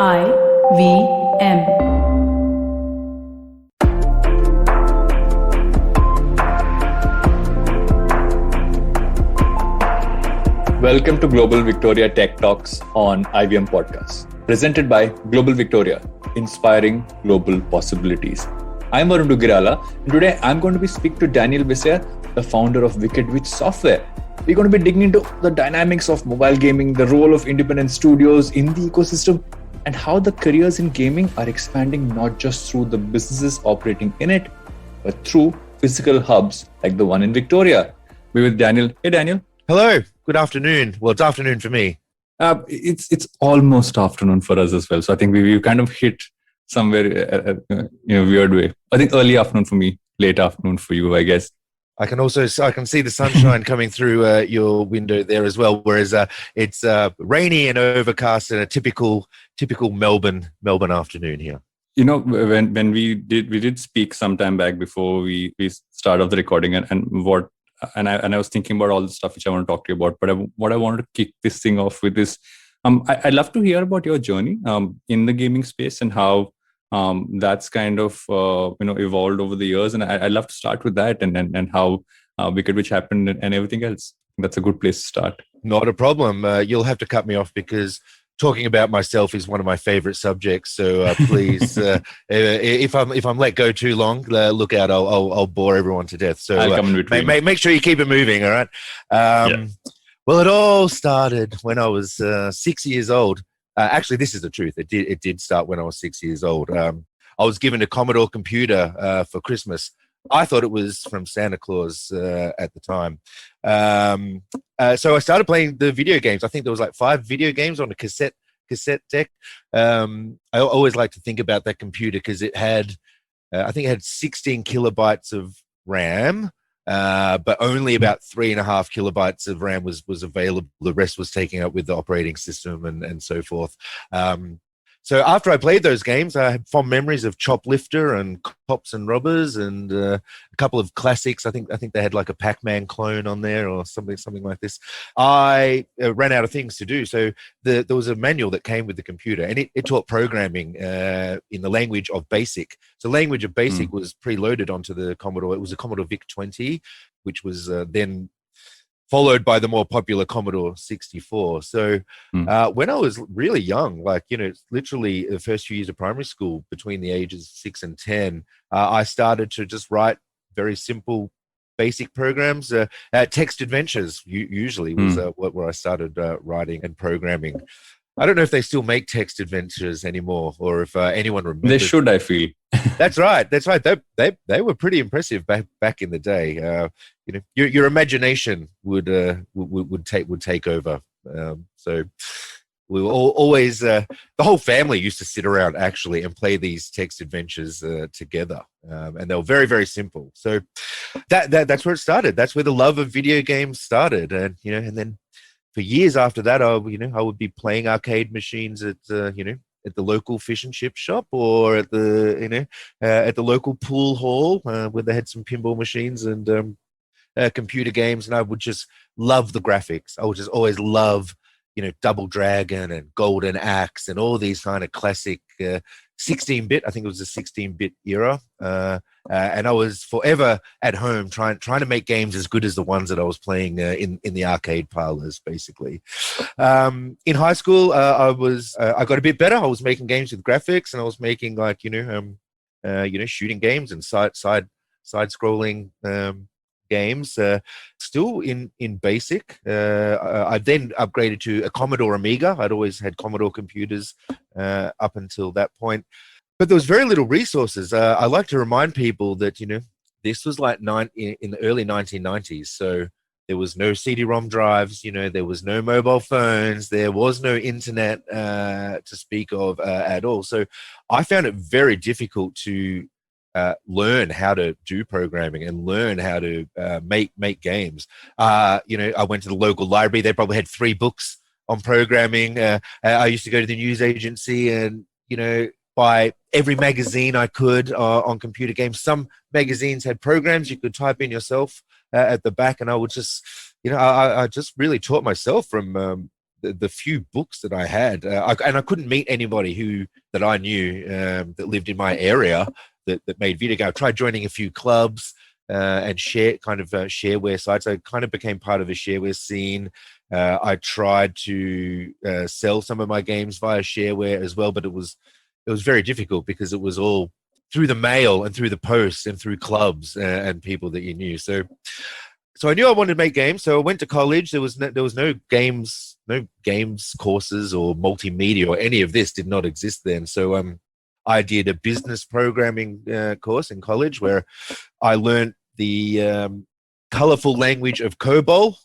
IVM. Welcome to Global Victoria Tech Talks on IVM Podcast, presented by Global Victoria, inspiring global possibilities. I'm Varun Duggirala, and today I'm going to be speaking to Daniel Visser, the founder of Wicked Witch Software. We're going to be digging into the dynamics of mobile gaming, the role of independent studios in the ecosystem, and how the careers in gaming are expanding not just through the businesses operating in it, but through physical hubs like the one in Victoria. We're with Daniel. Hey, Daniel. Hello. Good afternoon. Well, it's afternoon for me. It's almost afternoon for us as well. So I think we kind of hit somewhere in a weird way. I think early afternoon for me, late afternoon for you, I guess. I can see the sunshine coming through your window there as well. Whereas it's rainy and overcast in a typical Melbourne afternoon here. You know, when we did speak some time back before we started off the recording, and I was thinking about all the stuff which I want to talk to you about. But what I wanted to kick this thing off with is, I'd love to hear about your journey in the gaming space and how that's kind of evolved over the years. And I'd love to start with that and how Wicked Witch happened and everything else. That's a good place to start. Not a problem. You'll have to cut me off because talking about myself is one of my favorite subjects. So please, if I'm let go too long, look out. I'll bore everyone to death. So I'll come in between. Make sure you keep it moving. All right. Yeah. Well, it all started when I was 6 years old. Actually, this is the truth. It did start when I was 6 years old. I was given a Commodore computer for Christmas. I thought it was from Santa Claus at the time. So I started playing the video games. I think there was like 5 video games on a cassette deck. I always like to think about that computer because it had, I think it had 16 kilobytes of RAM. But only about 3.5 kilobytes of RAM was available. The rest was taken up with the operating system and so forth. So after I played those games, I had fond memories of Choplifter and Cops and Robbers and a couple of classics. I think they had like a Pac-Man clone on there or something like this. I ran out of things to do. So there was a manual that came with the computer, and it taught programming in the language of BASIC. So language of BASIC was preloaded onto the Commodore. It was a Commodore VIC-20, which was then followed by the more popular Commodore 64. So when I was really young, literally the first few years of primary school, between the ages 6 and 10, I started to just write very simple, basic programs. Text adventures usually was where I started writing and programming. I don't know if they still make text adventures anymore, or if anyone remembers. They should, I feel. That's right. They were pretty impressive back in the day. Your imagination would take over. So we were always the whole family used to sit around actually and play these text adventures together, and they were very, very simple. So that's where it started. That's where the love of video games started, and then for years after that, I would be playing arcade machines at the local fish and chip shop, or at the local pool hall where they had some pinball machines and computer games, and I would just love the graphics. I would just always love Double Dragon and Golden Axe and all these kind of classic 16-bit. I think it was the 16-bit era, and I was forever at home trying to make games as good as the ones that I was playing in the arcade parlors, basically. In high school, I got a bit better. I was making games with graphics, and I was making shooting games and side-scrolling games, still in BASIC. I then upgraded to a Commodore Amiga. I'd always had Commodore computers up until that point, but there was very little resources. I like to remind people that this was like in the early 1990s, so there was no CD-rom drives. There was no mobile phones. There was no internet to speak of at all. So I found it very difficult to learn how to do programming and learn how to make games. I went to the local library. They probably had 3 books on programming. I used to go to the news agency and buy every magazine I could on computer games. Some magazines had programs you could type in yourself at the back, and I would just I just really taught myself from the few books that I had, and I couldn't meet anybody that I knew that lived in my area that made video games. I tried joining a few clubs and shareware sites. I kind of became part of a shareware scene. I tried to sell some of my games via shareware as well, but it was very difficult because it was all through the mail and through the posts and through clubs and people that you knew. So I knew I wanted to make games. So I went to college. There was no games courses or multimedia or any of this did not exist then. So I did a business programming course in college where I learned the colorful language of COBOL,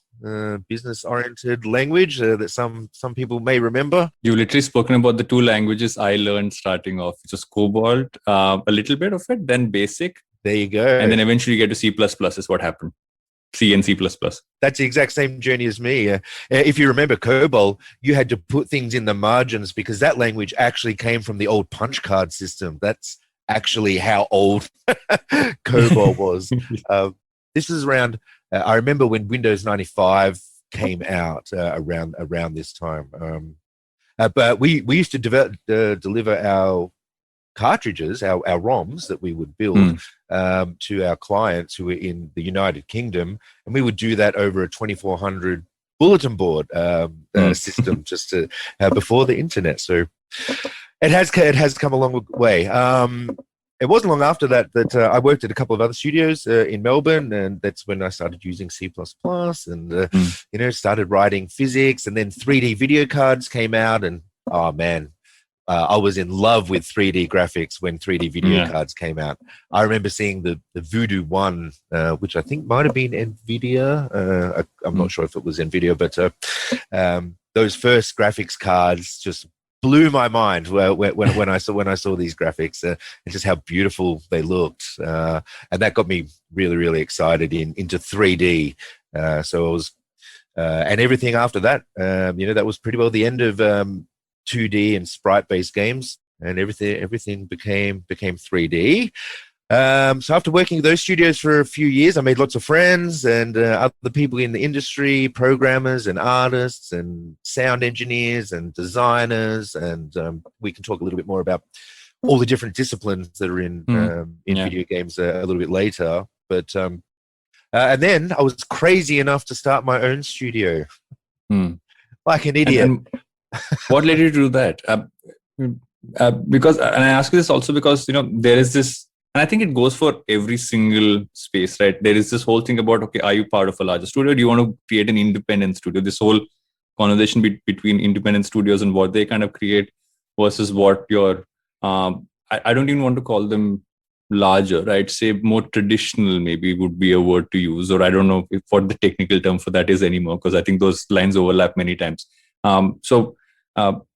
business-oriented language that some people may remember. You've literally spoken about the two languages I learned starting off, which was COBOL, a little bit of it, then BASIC. There you go. And then eventually you get to C++ is what happened. C and C++. That's the exact same journey as me. If you remember COBOL, you had to put things in the margins because that language actually came from the old punch card system. That's actually how old COBOL was. This is around, I remember when Windows 95 came out around this time. But we used to deliver our cartridges, our ROMs that we would build to our clients who were in the United Kingdom, and we would do that over a 2400 bulletin board system just to before the internet. So it has come a long way. It wasn't long after that I worked at a couple of other studios in Melbourne, and that's when I started using C++ and started writing physics, and then 3D video cards came out, and oh man. I was in love with 3D graphics when 3D video cards came out. I remember seeing the Voodoo 1, which I think might have been NVIDIA. I'm not sure if it was NVIDIA, but those first graphics cards just blew my mind when I saw these graphics and just how beautiful they looked. And that got me really, really excited into 3D. So I was, and everything after that, that was pretty well the end of 2D and sprite-based games, and everything became 3D. So after working at those studios for a few years, I made lots of friends and other people in the industry, programmers and artists and sound engineers and designers, and we can talk a little bit more about all the different disciplines that are in video games a little bit later. But and then I was crazy enough to start my own studio, like an idiot. And what led you to do that? Because, and I ask you this also because, there is this, and I think it goes for every single space, right? There is this whole thing about, okay, are you part of a larger studio? Do you want to create an independent studio? This whole conversation between independent studios and what they kind of create versus what your, I don't even want to call them larger, right? Say more traditional maybe would be a word to use, or I don't know what the technical term for that is anymore, because I think those lines overlap many times. So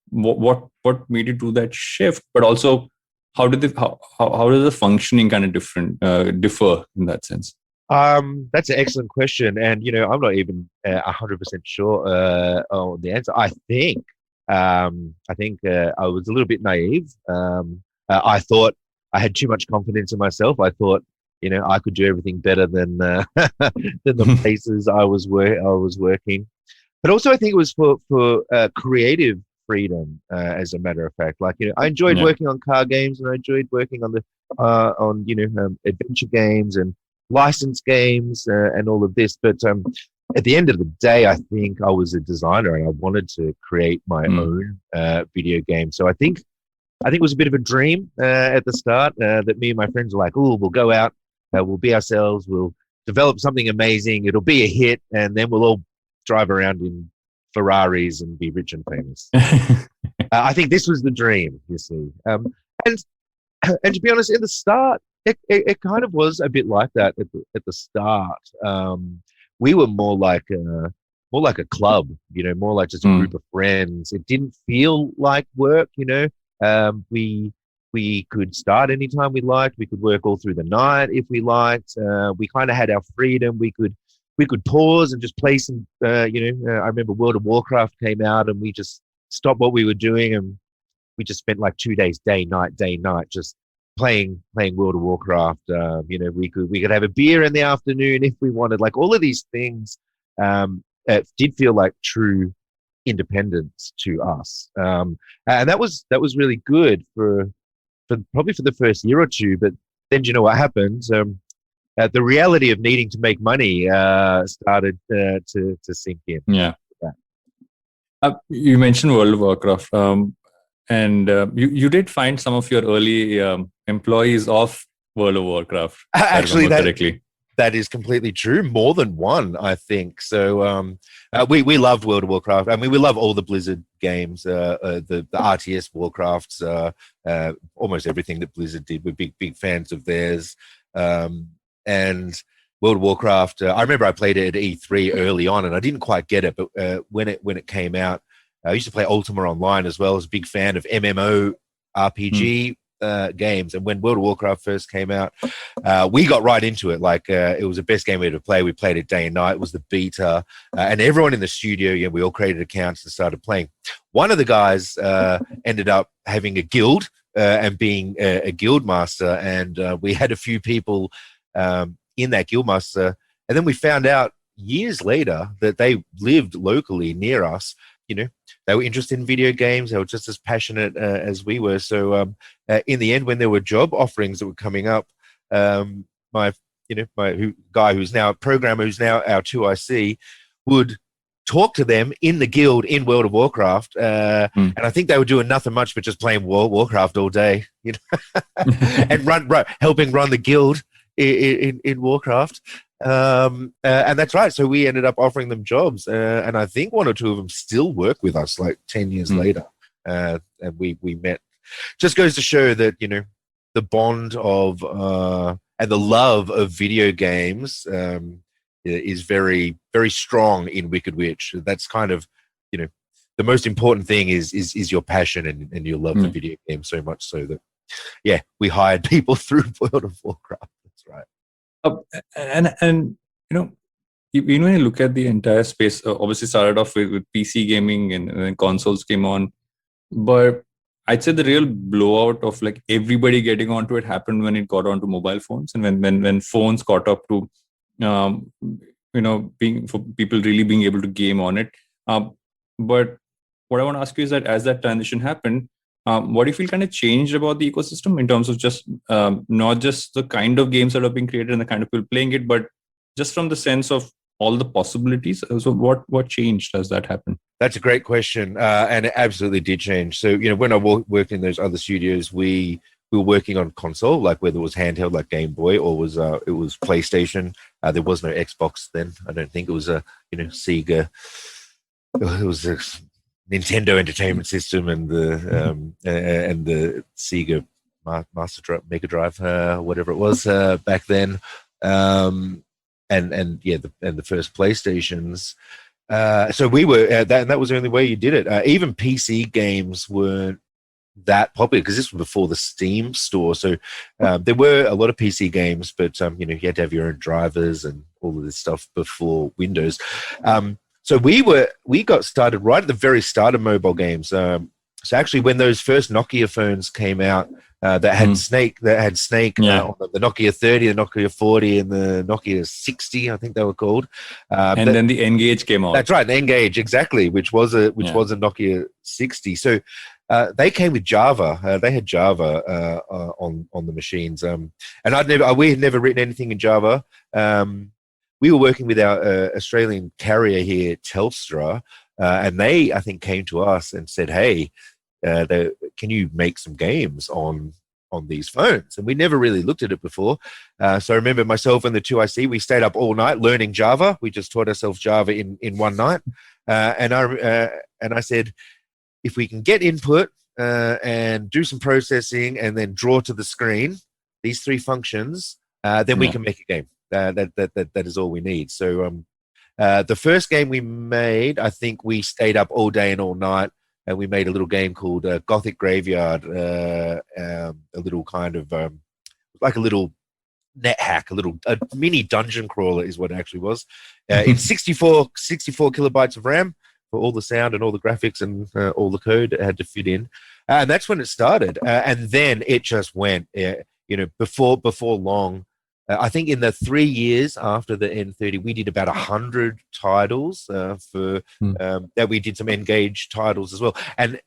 what made you do that shift? But also, how does the functioning kind of differ in that sense? That's an excellent question, and I'm not even 100% sure on the answer. I think I was a little bit naive. I thought I had too much confidence in myself. I thought I could do everything better than the places I was working. But also, I think it was for creative freedom, as a matter of fact. Like, I enjoyed working on car games, and I enjoyed working on adventure games and licensed games and all of this. But at the end of the day, I think I was a designer, and I wanted to create my own video game. So I think it was a bit of a dream at the start that me and my friends were like, "Oh, we'll go out, we'll be ourselves, we'll develop something amazing, it'll be a hit, and then we'll all drive around in Ferraris and be rich and famous." I think this was the dream, you see. And to be honest, in the start, it kind of was a bit like that at the start. We were more like a club, more like just a group of friends. It didn't feel like work, We could start anytime we liked. We could work all through the night if we liked. We kind of had our freedom. We could pause and just play some, I remember World of Warcraft came out, and we just stopped what we were doing, and we just spent like 2 days, day, night, just playing World of Warcraft. We could have a beer in the afternoon if we wanted. Like, all of these things, it did feel like true independence to us, and that was really good for probably for the first year or two. But then, do you know what happened? The reality of needing to make money started to sink in. Yeah. You mentioned World of Warcraft, and you did find some of your early employees of World of Warcraft. Actually, if I remember correctly. That is completely true. More than one, I think. So we loved World of Warcraft. I mean, we love all the Blizzard games, the RTS Warcrafts, almost everything that Blizzard did. We're big fans of theirs. And World of Warcraft, I remember I played it at E3 early on, and I didn't quite get it. But when it came out, I used to play Ultima Online as well. I was a big fan of MMO RPG games. And when World of Warcraft first came out, we got right into it. Like it was the best game we ever played. We played it day and night. It was the beta, and everyone in the studio, we all created accounts and started playing. One of the guys ended up having a guild and being a guild master, and we had a few people in that guild master, and then we found out years later that they lived locally near us. They were interested in video games. They were just as passionate as we were. So in the end, when there were job offerings that were coming up, my guy who's now a programmer, who's now our 2IC, would talk to them in the guild in World of Warcraft, and I think they were doing nothing much but just playing World of Warcraft all day, and helping run the guild in Warcraft. And that's right. So we ended up offering them jobs, and I think one or two of them still work with us like 10 years later. And we met. Just goes to show that the bond of and the love of video games is very, very strong in Wicked Witch. That's kind of the most important thing is your passion and your love for video games, so much so that we hired people through World of Warcraft. That's right. And when you look at the entire space, obviously started off with PC gaming, and then consoles came on, but I'd say the real blowout of like everybody getting onto it happened when it got onto mobile phones, and when phones caught up to being for people really being able to game on it. But what I want to ask you is that as that transition happened, what do you feel kind of changed about the ecosystem in terms of just not just the kind of games that are being created and the kind of people playing it, but just from the sense of all the possibilities? So what changed as that happened? That's a great question, and it absolutely did change. So when I worked in those other studios, we were working on console, like whether it was handheld like Game Boy or it was PlayStation. There was no Xbox then. I don't think it was a Sega. It was a Nintendo Entertainment System and the Sega Mega Drive, whatever it was back then, and the first PlayStations. So we were and that was the only way you did it. Even PC games weren't that popular because this was before the Steam store. So there were a lot of PC games, but you had to have your own drivers and all of this stuff before Windows. So we got started right at the very start of mobile games. So actually, when those first Nokia phones came out, that had Snake, on the Nokia 30, the Nokia 40, and the Nokia 60, I think they were called. And then the N-Gage came out. That's right, the N-Gage, exactly, which was a Nokia 60. So they came with Java. They had Java on the machines, and we had never written anything in Java. We were working with our Australian carrier here, Telstra, and they, I think, came to us and said, "Hey, can you make some games on these phones?" And we never really looked at it before. So I remember myself and the 2IC, we stayed up all night learning Java. We just taught ourselves Java in one night. And I said, if we can get input and do some processing and then draw to the screen, these three functions, then we can make a game. That is all we need. So the first game we made, I think we stayed up all day and all night, and we made a little game called Gothic Graveyard, a little kind of like a little net hack, a mini dungeon crawler is what it actually was. In 64 kilobytes of RAM for all the sound and all the graphics and all the code it had to fit in. And that's when it started. And then it just went, before long, I think in the 3 years after the N30, we did about 100 titles that we did some Engage titles as well. And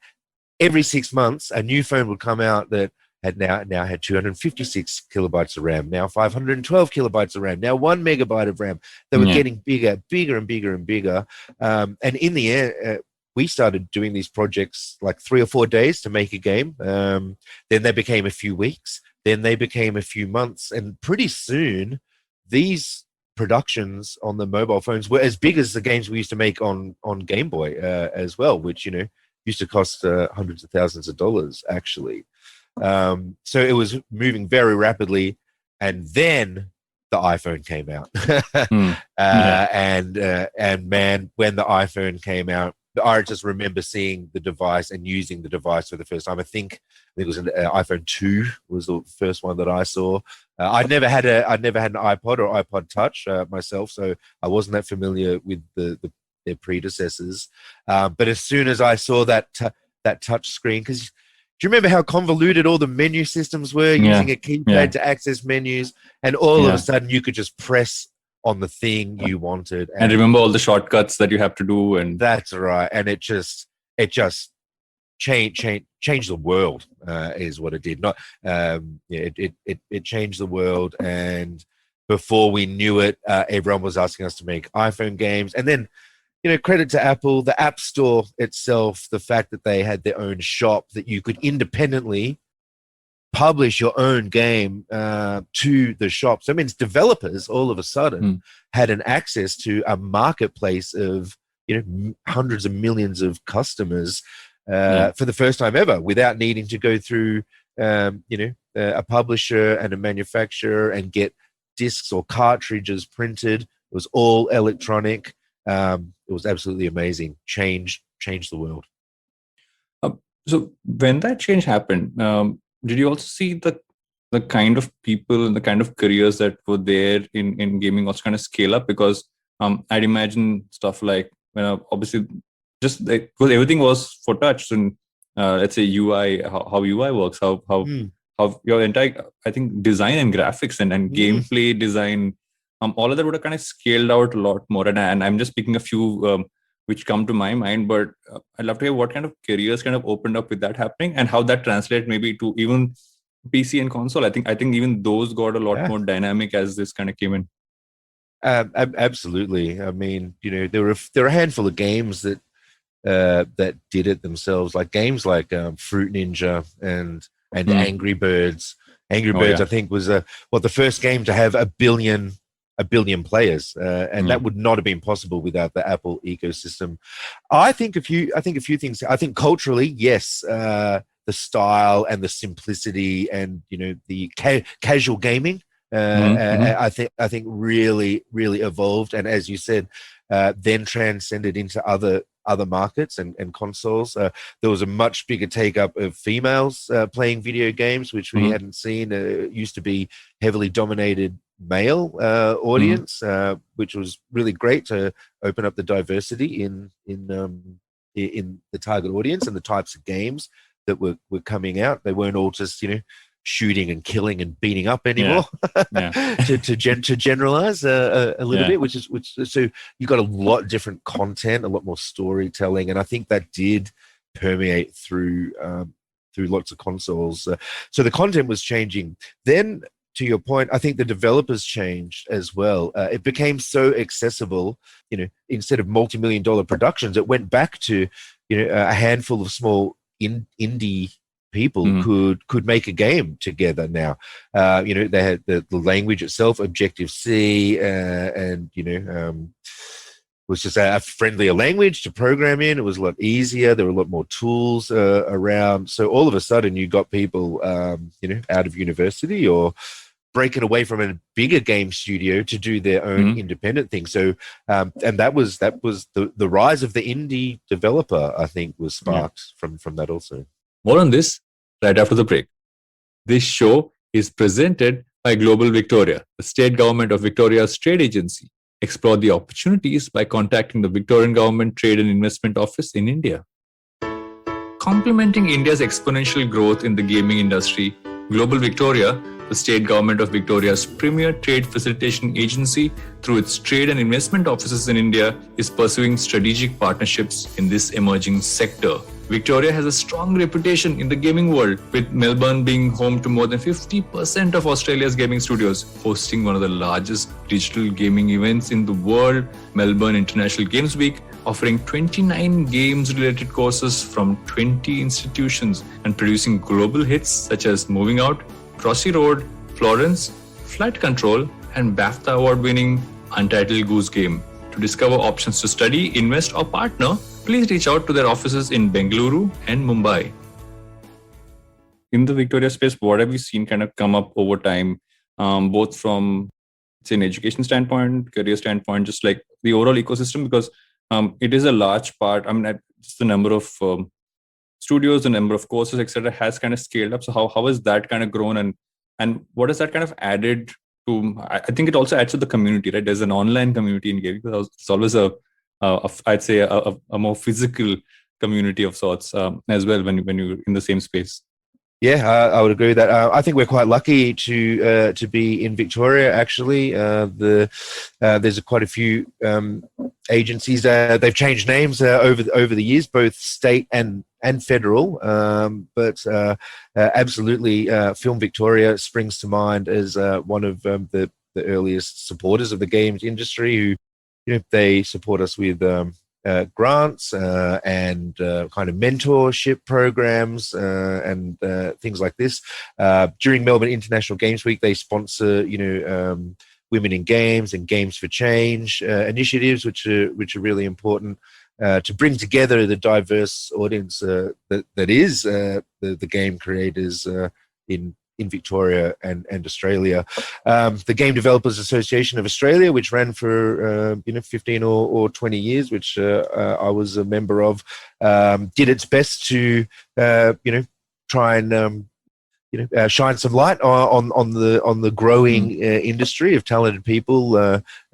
every 6 months, a new phone would come out that had now had 256 kilobytes of RAM, now 512 kilobytes of RAM, now 1 megabyte of RAM. They were getting bigger and bigger and bigger. And in the end, we started doing these projects like 3 or 4 days to make a game. Then they became a few weeks. Then they became a few months. And pretty soon, these productions on the mobile phones were as big as the games we used to make on Game Boy as well, which, used to cost hundreds of thousands of dollars, actually. So it was moving very rapidly. And then the iPhone came out. And man, when the iPhone came out, I just remember seeing the device and using the device for the first time. I think it was an iPhone 2 was the first one that I saw. I'd never had an iPod or iPod Touch myself, so I wasn't that familiar with their predecessors. But as soon as I saw that touch screen, because do you remember how convoluted all the menu systems were, using a keypad to access menus, and all of a sudden you could just press on the thing you wanted, and remember all the shortcuts that you have to do, and that's right. And it just changed the world, is what it did. Not it changed the world, and before we knew it, everyone was asking us to make iPhone games. And then, credit to Apple, the App Store itself, the fact that they had their own shop that you could independently publish your own game to the shop. So it means developers all of a sudden had an access to a marketplace of hundreds of millions of customers for the first time ever, without needing to go through a publisher and a manufacturer and get discs or cartridges printed. It was all electronic. It was absolutely amazing. Changed the world. So when that change happened, did you also see the kind of people and the kind of careers that were there in gaming also kind of scale up? Because I'd imagine stuff like, obviously, just because everything was for touch, and let's say UI, how UI works, how your entire, I think, design and graphics and gameplay design, all of that would have kind of scaled out a lot more. And I'm just picking a few which come to my mind, but I'd love to hear what kind of careers kind of opened up with that happening, and how that translates maybe to even PC and console. I think even those got a lot more dynamic as this kind of came in. Absolutely. I mean, there were a handful of games that did it themselves, like games like Fruit Ninja and Angry Birds. Angry Birds, I think, was the first game to have a billion players, and that would not have been possible without the Apple ecosystem. I think a few things. I think culturally, yes, the style and the simplicity and the casual gaming. I think really evolved, and as you said, then transcended into other markets and consoles. There was a much bigger take up of females playing video games, which we hadn't seen. It used to be heavily dominated male audience, which was really great to open up the diversity in the target audience and the types of games that were coming out. They weren't all just shooting and killing and beating up anymore. to generalize a little bit, which so you got a lot of different content, a lot more storytelling, and I think that did permeate through lots of consoles. So the content was changing. Then, to your point, I think the developers changed as well. It became so accessible. Instead of multi-million-dollar productions, it went back to a handful of small indie people could make a game together now. They had the language itself, Objective-C, and was just a friendlier language to program in. It was a lot easier. There were a lot more tools around. So all of a sudden, you got people, out of university or breaking away from a bigger game studio to do their own independent thing. So, and that was the rise of the indie developer, I think, was sparked from that also. More on this right after the break. This show is presented by Global Victoria, the state government of Victoria's trade agency. Explore the opportunities by contacting the Victorian Government Trade and Investment Office in India. Complementing India's exponential growth in the gaming industry, Global Victoria the state government of Victoria's premier trade facilitation agency, through its trade and investment offices in India, is pursuing strategic partnerships in this emerging sector. Victoria has a strong reputation in the gaming world, with Melbourne being home to more than 50% of Australia's gaming studios, hosting one of the largest digital gaming events in the world, Melbourne International Games Week, offering 29 games-related courses from 20 institutions and producing global hits such as Moving Out, Crossy Road, Florence, Flight Control, and BAFTA award-winning Untitled Goose Game. To discover options to study, invest, or partner, please reach out to their offices in Bengaluru and Mumbai. In the Victoria space, what have we seen kind of come up over time, both from, say, an education standpoint, career standpoint, just like the overall ecosystem? Because it is a large part. I mean, just the number of studios, the number of courses, etc., has kind of scaled up. So how has that kind of grown, and what has that kind of added to? I think it also adds to the community, right? There's an online community in gaming. It's always I'd say a more physical community of sorts as well when you're in the same space. Yeah, I would agree with that. I think we're quite lucky to be in Victoria. Actually, there's quite a few agencies. They've changed names over the years, both state and federal. But absolutely, Film Victoria springs to mind as one of the earliest supporters of the games industry. Who, they support us with grants and kind of mentorship programs and things like this. During Melbourne International Games Week, they sponsor, Women in Games and Games for Change initiatives, which are really important to bring together the diverse audience that is the game creators in Victoria and Australia. The Game Developers Association of Australia, which ran for 15 or 20 years, which I was a member of, did its best to try and shine some light on the growing industry of talented people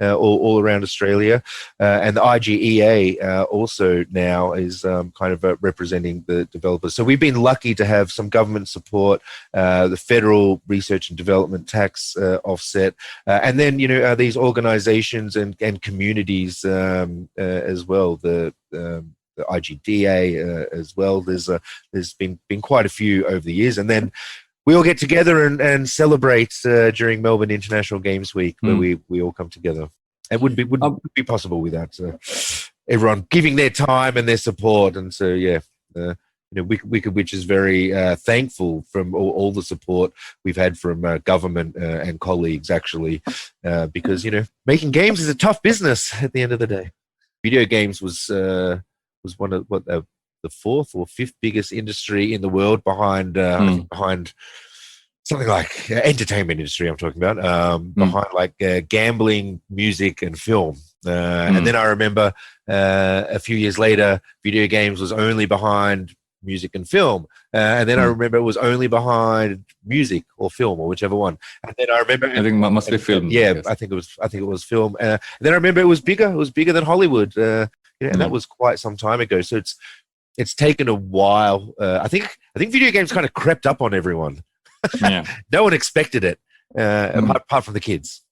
all around Australia, and the IGEA also now is kind of representing the developers. So we've been lucky to have some government support, the federal research and development tax offset, and then these organisations and communities as well. The IGDA as well. There's been quite a few over the years, and then we all get together and celebrate during Melbourne International Games Week, where we all come together. It wouldn't be possible without everyone giving their time and their support. And so, Wicked Witch is very thankful from all the support we've had from government and colleagues, actually, because making games is a tough business at the end of the day. Video games was one of the fourth or fifth biggest industry in the world behind something like entertainment industry. I'm talking about behind like gambling, music, and film. And then I remember a few years later, video games was only behind music and film. And then I remember it was only behind music or film, or whichever one. And then I remember, I think it must be film. Yeah, I think it was film. And then I remember it was bigger. It was bigger than Hollywood. And that was quite some time ago. So it's taken a while. I think video games kind of crept up on everyone. Yeah. No one expected it, apart from the kids.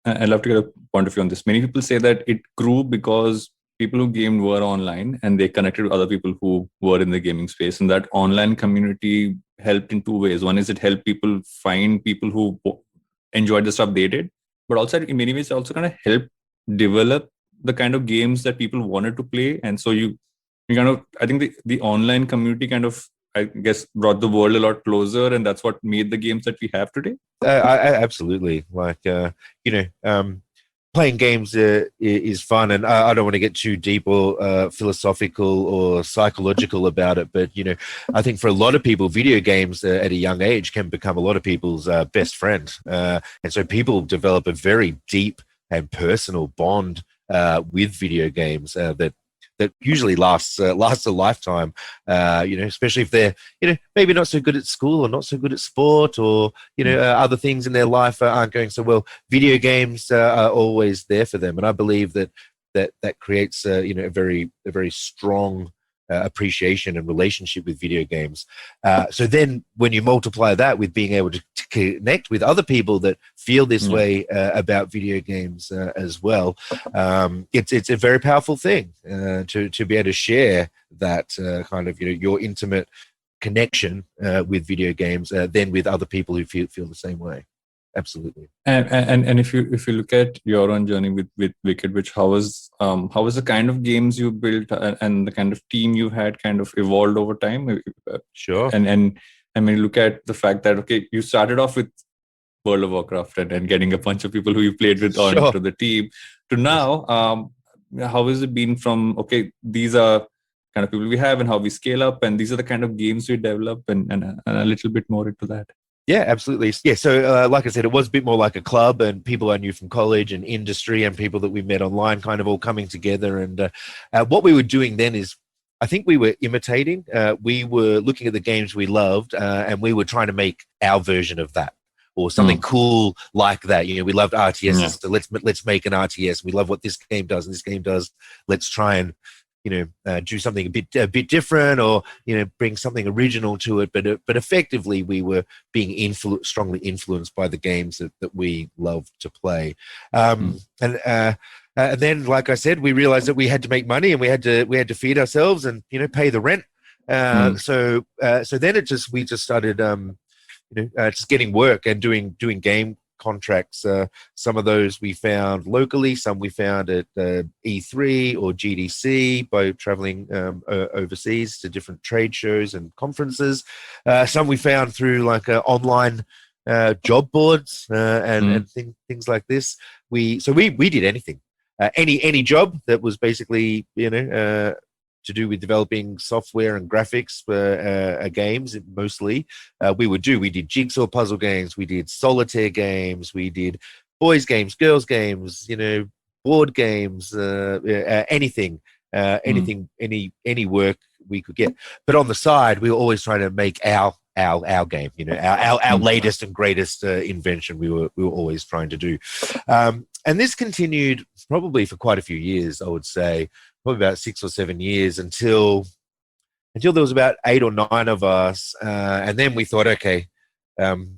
I'd love to get a point of view on this. Many people say that it grew because people who gamed were online and they connected with other people who were in the gaming space, and that online community helped in two ways. One is it helped people find people who enjoyed the stuff they did, but also in many ways it also kind of helped develop the kind of games that people wanted to play. And so you kind of, I think the online community kind of, I guess, brought the world a lot closer, and that's what made the games that we have today. Absolutely. Like, playing games is fun, and I don't want to get too deep or philosophical or psychological about it, but, I think for a lot of people, video games at a young age can become a lot of people's best friend. And so people develop a very deep and personal bond with video games that usually lasts a lifetime, especially if they're, maybe not so good at school or not so good at sport, or, other things in their life aren't going so well. Video games are always there for them. And I believe that creates, a very strong appreciation and relationship with video games. So then when you multiply that with being able to connect with other people that feel this way about video games as well. It's a very powerful thing to be able to share that kind of your intimate connection with video games than with other people who feel the same way. Absolutely. And if you look at your own journey with Wicked Witch, how was the kind of games you built and the kind of team you had kind of evolved over time? Sure. And I mean, look at the fact that you started off with World of Warcraft and getting a bunch of people who you played with onto the team to now. How has it been from these are kind of people we have and how we scale up, and these are the kind of games we develop, and a little bit more into that. Yeah, absolutely. Yeah, so like I said, it was a bit more like a club, and people I knew from college and industry and people that we met online kind of all coming together. And what we were doing then is, I think we were imitating. We were looking at the games we loved, and we were trying to make our version of that or something cool like that. We loved RTSs, so let's make an RTS. We love what this game does and this game does. Let's try and do something a bit different, or bring something original to it. But effectively, we were being strongly influenced by the games that we loved to play. And then, like I said, we realized that we had to make money, and we had to feed ourselves and pay the rent. So then we just started just getting work and doing game contracts. Some of those we found locally, some we found at E3 or GDC by traveling overseas to different trade shows and conferences. Some we found through like online job boards and things like this. We did anything, any job that was basically to do with developing software and graphics for games, mostly. We did jigsaw puzzle games, we did solitaire games, we did boys games, girls games, board games, anything, any work we could get. But on the side, we were always trying to make our game, our latest and greatest invention. We were always trying to do, and this continued probably for quite a few years. I would say probably about 6 or 7 years until there was about 8 or 9 of us, and then we thought, okay, the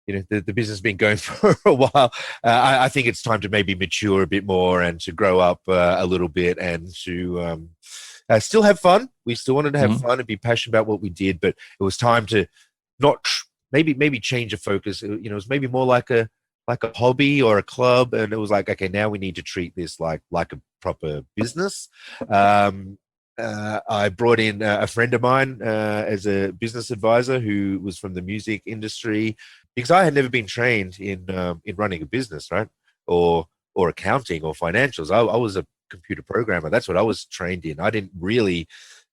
business has been going for a while. I think it's time to maybe mature a bit more and to grow up a little bit and to still have fun. We still wanted to have fun and be passionate about what we did, but it was time to not maybe change the focus. It was maybe more like a hobby or a club, and it was like, okay, now we need to treat this like a proper business. I brought in a friend of mine as a business advisor who was from the music industry, because I had never been trained in running a business, right? Or accounting or financials. I was a computer programmer. That's what I was trained in. I didn't really,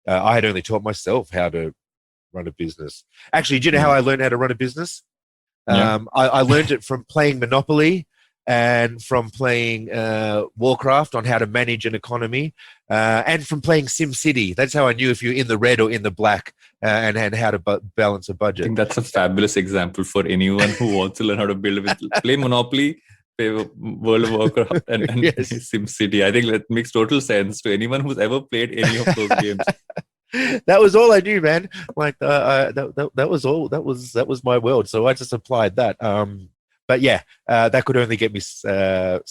I had only taught myself how to run a business. Actually, do you know how I learned how to run a business? I learned it from playing Monopoly and from playing Warcraft on how to manage an economy, and from playing SimCity. That's how I knew if you're in the red or in the black, and how to balance a budget. I think that's a fabulous example for anyone who wants to learn how to play Monopoly, play World of Warcraft, and Yes. SimCity. I think that makes total sense to anyone who's ever played any of those games. That was all I knew, man. Like that was all. That was my world. So I just applied that. But yeah, that could only get me so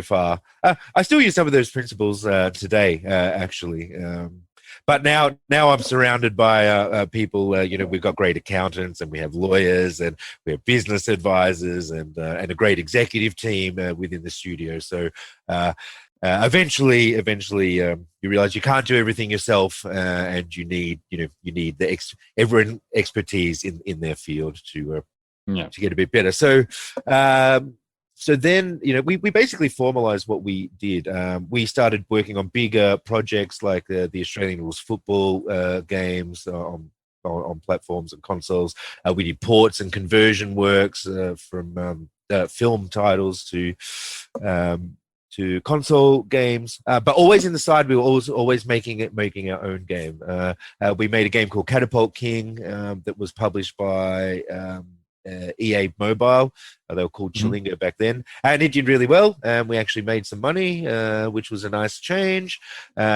far. I still use some of those principles today, actually. But now I'm surrounded by people. We've got great accountants, and we have lawyers, and we have business advisors, and a great executive team within the studio. So eventually, you realize you can't do everything yourself, and you need the everyone expertise in their field to get a bit better. So then, we basically formalized what we did. We started working on bigger projects like the Australian rules football games on platforms and consoles. We did ports and conversion works from film titles to console games, but always in the side, we were always making our own game. We made a game called Catapult King that was published by EA Mobile. They were called Chilinga back then, and it did really well. We actually made some money, which was a nice change.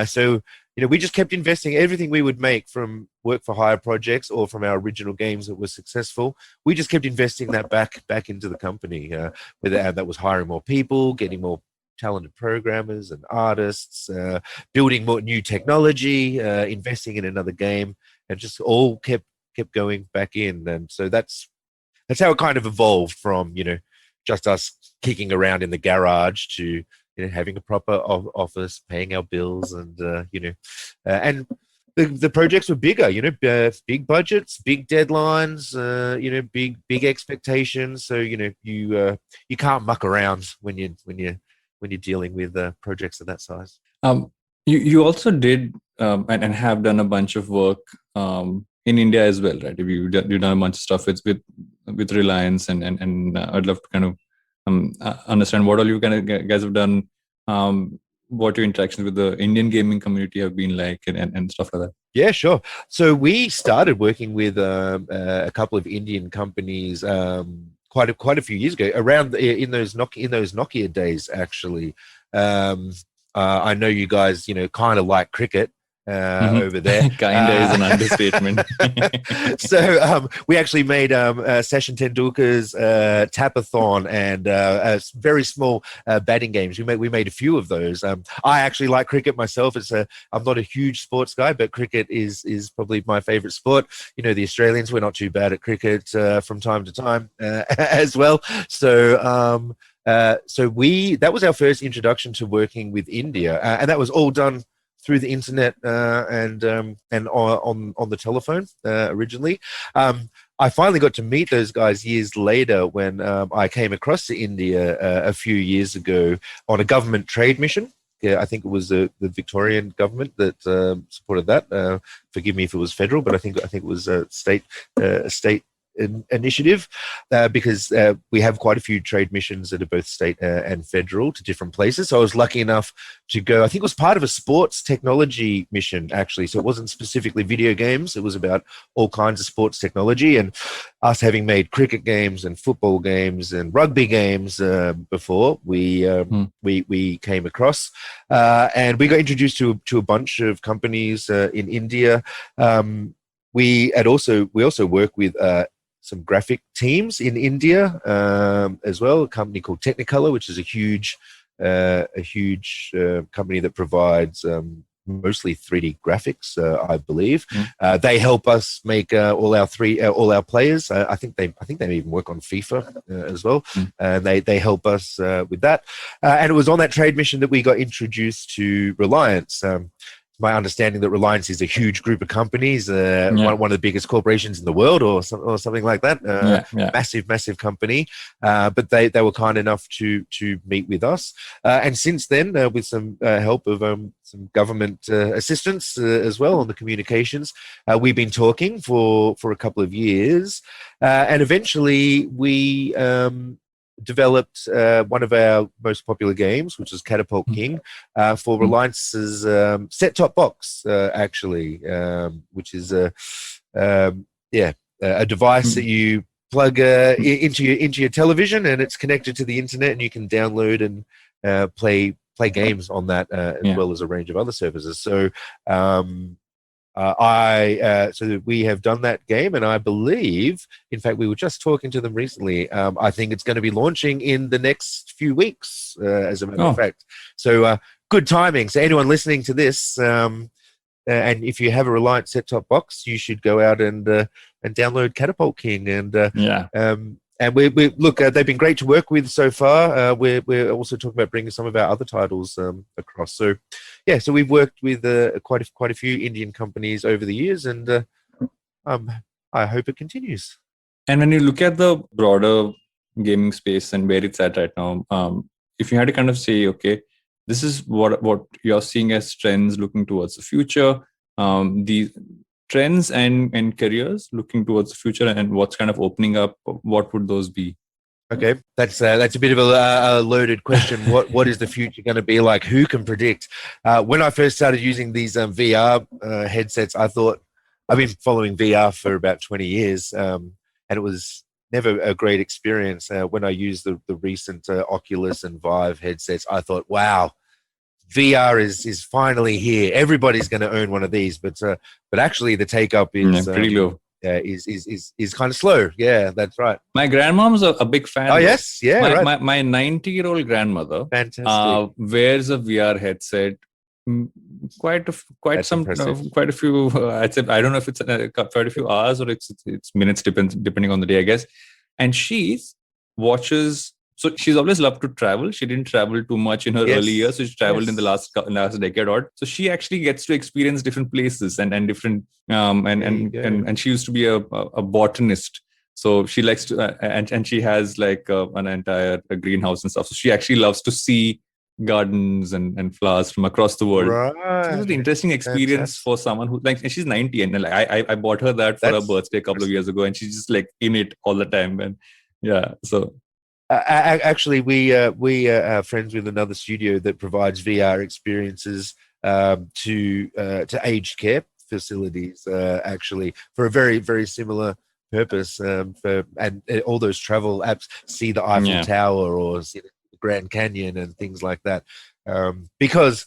So we just kept investing everything we would make from work for hire projects or from our original games that were successful. We just kept investing that back into the company, whether that was hiring more people, getting more talented programmers and artists, building more new technology, investing in another game, and just all kept going back in. And so that's how it kind of evolved from just us kicking around in the garage to having a proper office, paying our bills, and and the projects were bigger, big budgets, big deadlines, big expectations. So you can't muck around when you're dealing with projects of that size. You also did and have done a bunch of work in India as well, right? You've done a bunch of stuff with Reliance, and I'd love to kind of understand what all you kind of guys have done, what your interactions with the Indian gaming community have been like, and stuff like that. Yeah, sure. So we started working with a couple of Indian companies quite a few years ago, around in those Nokia days, actually. I know you guys, kind of like cricket. Over there. Kinda is an understatement. So we actually made Sachin Tendulkar's tapathon and very small batting games. We made a few of those. I actually like cricket myself. I'm not a huge sports guy, but cricket is probably my favorite sport. The Australians, we're not too bad at cricket from time to time as well. So that was our first introduction to working with India, and that was all done through the internet and on the telephone originally. I finally got to meet those guys years later when I came across to India a few years ago on a government trade mission. Yeah, I think it was the Victorian government that supported that. Forgive me if it was federal, but I think it was a state initiative, because we have quite a few trade missions that are both state and federal to different places. So I was lucky enough to go. I think it was part of a sports technology mission, actually. So it wasn't specifically video games. It was about all kinds of sports technology. And us having made cricket games and football games and rugby games before, we came across and we got introduced to a bunch of companies in India. We also work with some graphic teams in India as well. A company called Technicolor, which is a huge company that provides mostly 3D graphics, I believe. They help us make all our players. I think they even work on FIFA as well. They help us with that. And it was on that trade mission that we got introduced to Reliance. My understanding that Reliance is a huge group of companies, one of the biggest corporations in the world, or something like that. Massive company. But they were kind enough to meet with us, and since then, with some help of some government assistance as well on the communications, we've been talking for a couple of years, and eventually we developed one of our most popular games, which is Catapult King, for Reliance's set-top box, actually, which is a device that you plug into your television, and it's connected to the internet, and you can download and play games on that as well as a range of other services. So so we have done that game, and I believe, in fact, we were just talking to them recently. I think it's going to be launching in the next few weeks, as a matter of fact. So good timing. So anyone listening to this, and if you have a Reliance set-top box, you should go out and download Catapult King. And we look, they've been great to work with so far. We're also talking about bringing some of our other titles across. So, so we've worked with quite a few Indian companies over the years, and I hope it continues. And when you look at the broader gaming space and where it's at right now, if you had to kind of say, okay, this is what you're seeing as trends looking towards the future, these trends and careers looking towards the future, and what's kind of opening up, what would those be? Okay, that's a bit of a loaded question. What is the future going to be like? Who can predict? When I first started using these VR headsets, I thought, I've been following VR for about 20 years, and it was never a great experience. When I used the recent Oculus and Vive headsets, I thought, wow, VR is finally here. Everybody's going to own one of these, but actually the take up is pretty low. Is kind of slow. Yeah, that's right. My grandmom's a big fan. Oh, yes. Yeah, right. My 90-year-old grandmother Fantastic. wears a VR headset quite a few. I'd say, I don't know if it's quite a few hours or it's minutes, depending on the day, I guess. And she watches. So she's always loved to travel. She didn't travel too much in her early years, so she traveled in the last decade or so. She actually gets to experience different places and different and she used to be a botanist. So she likes to and she has like an entire greenhouse and stuff. So she actually loves to see gardens and flowers from across the world. Right. So it was an interesting experience for someone who, like, she's 90 and like I bought her that for her birthday a couple of years ago, and she's just like in it all the time. And yeah, so. Actually, we are friends with another studio that provides VR experiences to aged care facilities. Actually, for a very, very similar purpose. And all those travel apps, see the Eiffel Tower or see the Grand Canyon and things like that. Because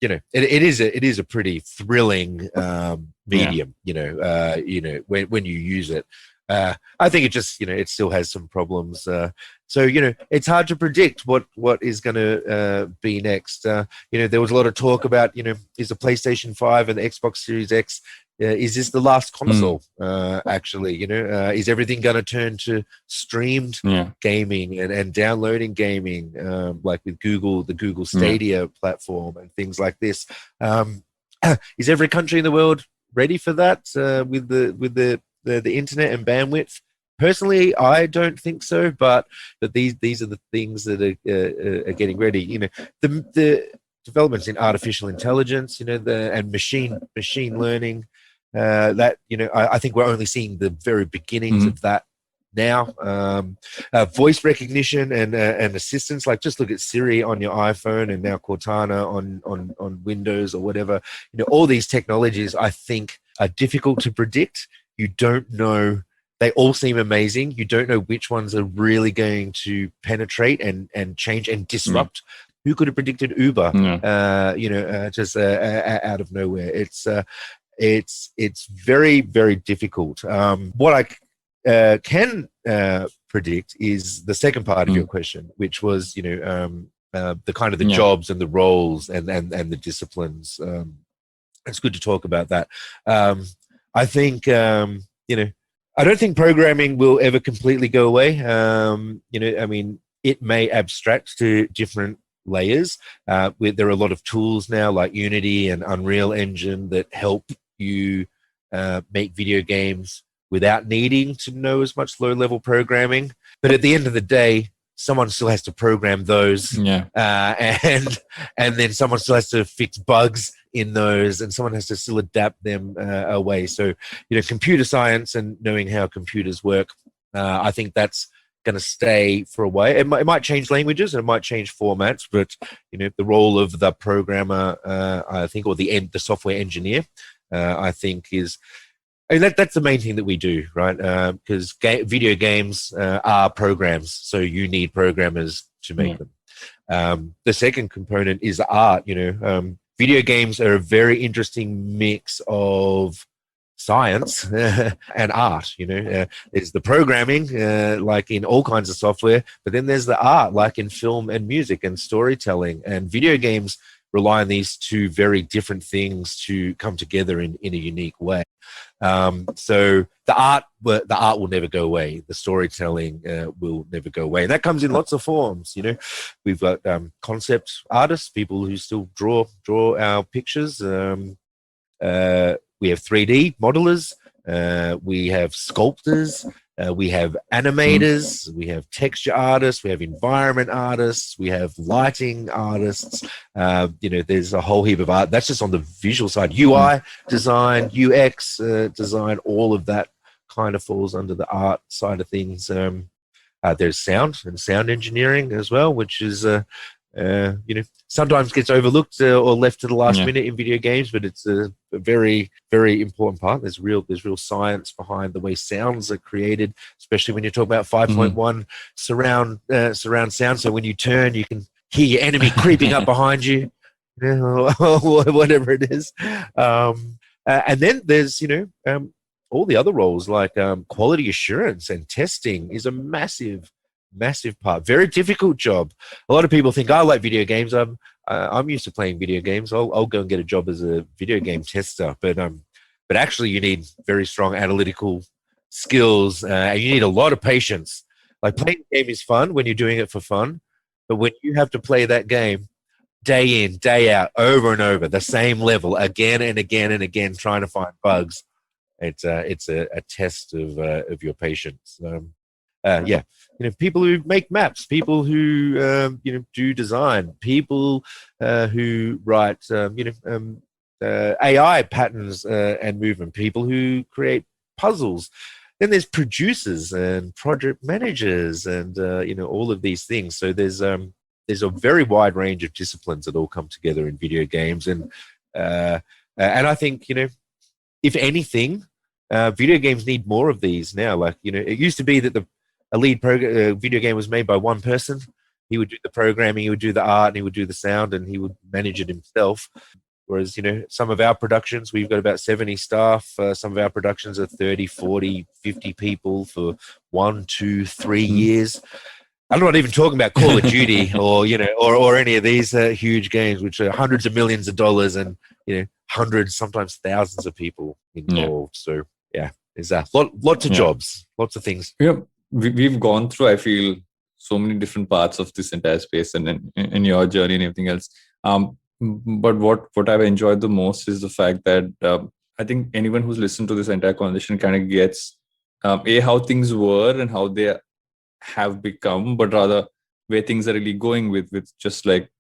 it is a pretty thrilling medium. When you use it. I think it just, it still has some problems. So, it's hard to predict what is going to be next. There was a lot of talk about, is the PlayStation 5 and the Xbox Series X, is this the last console? Actually, is everything going to turn to streamed gaming and downloading gaming, like with the Google Stadia platform and things like this? Is every country in the world ready for that with the internet and bandwidth? Personally, I don't think so, but these are the things that are getting ready. The developments in artificial intelligence, and machine learning. That I think we're only seeing the very beginnings of that now. Voice recognition and assistance, like just look at Siri on your iPhone and now Cortana on Windows or whatever. All these technologies I think are difficult to predict. You don't know. They all seem amazing. You don't know which ones are really going to penetrate and change and disrupt. Who could have predicted Uber? Just out of nowhere. It's very, very difficult. What I can predict is the second part of your question, which was the kind of the jobs and the roles and the disciplines. It's good to talk about that. I think I don't think programming will ever completely go away. It may abstract to different layers. There are a lot of tools now like Unity and Unreal Engine that help you make video games without needing to know as much low-level programming. But at the end of the day, someone still has to program those, and then someone still has to fix bugs in those, and someone has to still adapt them away. So, computer science and knowing how computers work, I think that's going to stay for a while. It might change languages and it might change formats, but the role of the programmer, I think, or the software engineer, I think is. That's the main thing that we do, right? Because video games are programs, so you need programmers to make them. The second component is art. Video games are a very interesting mix of science and art. There's the programming, like in all kinds of software, but then there's the art, like in film and music and storytelling. And video games rely on these two very different things to come together in a unique way. So the art will never go away. The storytelling will never go away, and that comes in lots of forms. We've got concept artists, people who still draw our pictures. We have 3D modelers. We have sculptors. We have animators, we have texture artists, we have environment artists, we have lighting artists. There's a whole heap of art. That's just on the visual side. UI design, UX design, all of that kind of falls under the art side of things. There's sound and sound engineering as well, which is sometimes gets overlooked or left to the last minute in video games, but it's a very, very important part. There's real science behind the way sounds are created, especially when you talk about 5.1 surround sound. So when you turn, you can hear your enemy creeping up behind you. or whatever it is. And then there's, all the other roles like quality assurance and testing is a massive part. Very difficult job. A lot of people think, I like video games. I'm used to playing video games. I'll go and get a job as a video game tester. But actually, you need very strong analytical skills, and you need a lot of patience. Like, playing a game is fun when you're doing it for fun, but when you have to play that game day in, day out, over and over, the same level again and again and again, trying to find bugs, it's a test of your patience. People who make maps, people who do design, people who write AI patterns and movement, people who create puzzles. Then there's producers and project managers and all of these things. So there's a very wide range of disciplines that all come together in video games, and I think if anything, video games need more of these now. Like it used to be that a lead video game was made by one person. He would do the programming, he would do the art, and he would do the sound, and he would manage it himself. Whereas, some of our productions, we've got about 70 staff. Some of our productions are 30, 40, 50 people for 1, 2, 3 years. I'm not even talking about Call of Duty or any of these huge games, which are hundreds of millions of dollars and, hundreds, sometimes thousands of people involved. Yeah. So, yeah, there's lots of jobs, lots of things. Yeah, we've gone through, I feel, so many different parts of this entire space and in your journey and everything else. But what I've enjoyed the most is the fact that I think anyone who's listened to this entire conversation kind of gets how things were and how they have become, but rather where things are really going with just like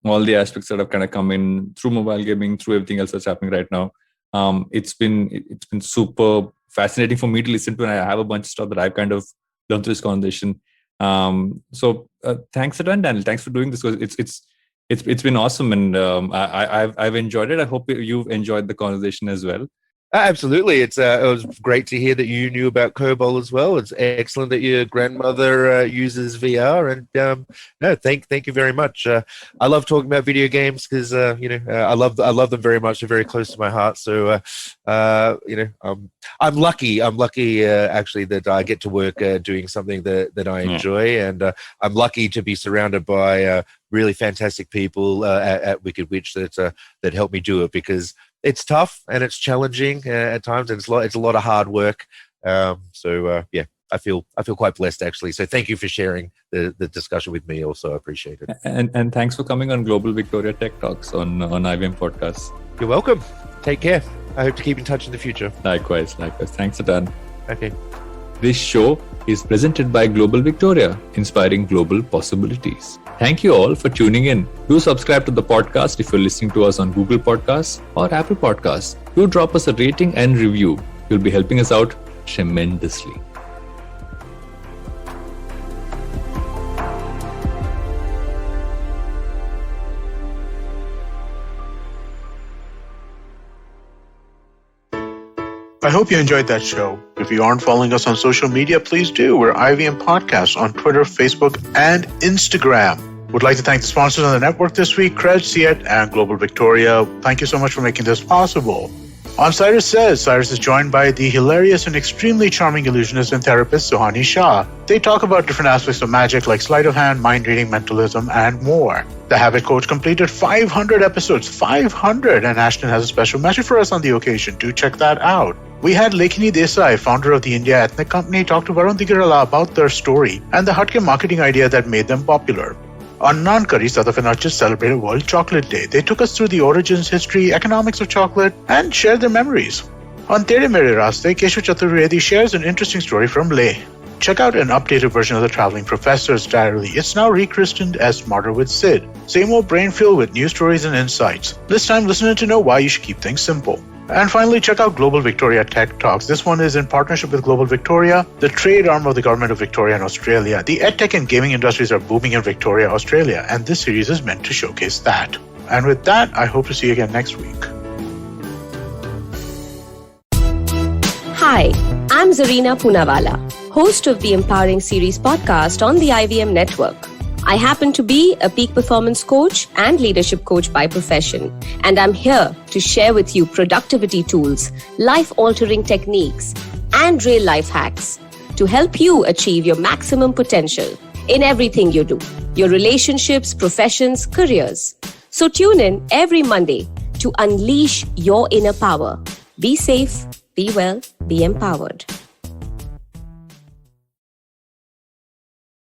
all the aspects that have kind of come in through mobile gaming, through everything else that's happening right now. It's been super fascinating for me to listen to, and I have a bunch of stuff that I've kind of learned through this conversation. So thanks again, Daniel. Thanks for doing this, because it's been awesome, and I've enjoyed it. I hope you've enjoyed the conversation as well. Absolutely. It was great to hear that you knew about COBOL as well. It's excellent that your grandmother uses VR, and thank you very much. I love talking about video games because I love them very much. They're very close to my heart. So I'm lucky actually that I get to work doing something that I enjoy, and I'm lucky to be surrounded by really fantastic people at Wicked Witch that help me do it, because it's tough and it's challenging at times, and it's a lot of hard work. I feel quite blessed, actually. So thank you for sharing the discussion with me. Also, I appreciate it. And thanks for coming on Global Victoria Tech Talks on IBM Podcast. You're welcome. Take care. I hope to keep in touch in the future. Likewise. Thanks a ton. Okay. This show is presented by Global Victoria, inspiring global possibilities. Thank you all for tuning in. Do subscribe to the podcast if you're listening to us on Google Podcasts or Apple Podcasts. Do drop us a rating and review. You'll be helping us out tremendously. I hope you enjoyed that show. If you aren't following us on social media, please do. We're IVM Podcasts on Twitter, Facebook, and Instagram. Would like to thank the sponsors on the network this week, Cred, Ciet, and Global Victoria. Thank you so much for making this possible. On Cyrus Says, Cyrus is joined by the hilarious and extremely charming illusionist and therapist Suhani Shah. They talk about different aspects of magic like sleight of hand, mind reading, mentalism, and more. The Habit Coach completed 500 episodes, 500, and Ashton has a special message for us on the occasion. Do check that out. We had Lekini Desai, founder of the India Ethnic Company, talk to Varun Duggirala about their story and the Hatke marketing idea that made them popular. On Naan Curry, South Africa just celebrated World Chocolate Day. They took us through the origins, history, economics of chocolate, and shared their memories. On Tere Mere Raste, Keshav Chaturvedi shares an interesting story from Leh. Check out an updated version of the Traveling Professor's Diary. It's now rechristened as Smarter with Sid. Same old brain filled with new stories and insights. This time, listening to know why you should keep things simple. And finally, check out Global Victoria Tech Talks. This one is in partnership with Global Victoria, the trade arm of the Government of Victoria and Australia. The edtech and gaming industries are booming in Victoria, Australia, and this series is meant to showcase that. And with that, I hope to see you again next week. Hi, I'm Zarina Poonawala, host of the Empowering Series podcast on the IVM network. I happen to be a peak performance coach and leadership coach by profession, and I'm here to share with you productivity tools, life-altering techniques, and real-life hacks to help you achieve your maximum potential in everything you do, your relationships, professions, careers. So tune in every Monday to unleash your inner power. Be safe, be well, be empowered.